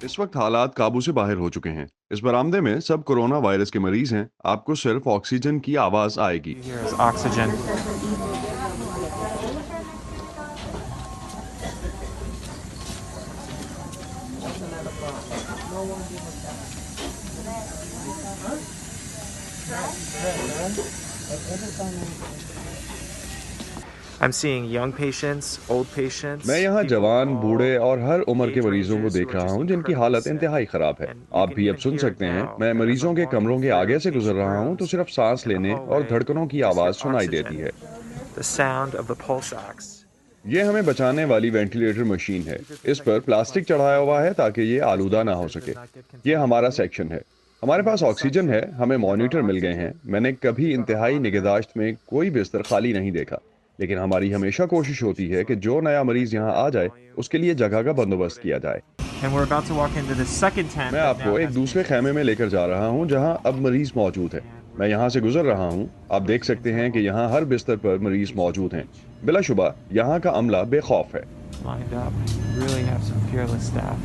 इस वक्त हालात काबू से बाहर हो चुके हैं। इस बरामदे में सब कोरोना वायरस के मरीज हैं। आपको सिर्फ ऑक्सीजन की आवाज आएगी। Here is oxygen. I'm seeing young patients, old patients, मैं यहाँ people of जवान, all बूढ़े और हर उम्र के age मरीजों को ranges who देख are रहा just हूँ जिनकी incredibly हालत sick. इंतहाई खराब है। And you आप can भी अब even सुन hear it सकते हैं। now मैं that as मरीजों I'm के walking कमरों के through आगे से गुजर patient रहा हूँ तो rooms सिर्फ सांस in the लेने और hallway, धड़कनों की you just hear आवाज सुनाई देती oxygen, है। the sound of the pulse ox. ये हमें बचाने वाली वेंटिलेटर मशीन है। Keep it इस पर protected just plastic like the चढ़ाया हुआ company है ताकि ये आलूदा ना हो protected सके। to not get ये हमारा contaminated. सेक्शन है। हमारे We have pass a oxygen है, suction, हमें we have our मॉनिटर मिल गए हैं। oxygen, मैंने कभी we have our इंतहाई monitor. निगहदाश्त में कोई बिस्तर खाली नहीं देखा। लेकिन हमारी हमेशा कोशिश होती है कि जो नया मरीज यहाँ आ जाए उसके लिए जगह का बंदोबस्त किया जाए। And we're about to walk into the second tent मैं that now आपको एक has दूसरे खैमे patients. में लेकर जा रहा हूँ जहाँ अब मरीज मौजूद है। And मैं we're यहाँ से गुजर रहा हूँ। आप देख closing in सकते हैं कि circle. यहाँ हर बिस्तर पर मरीज Patients मौजूद हैं। each बिलाशुबा यहाँ का अमला बेखौफ है। lined up. We really have some fearless staff.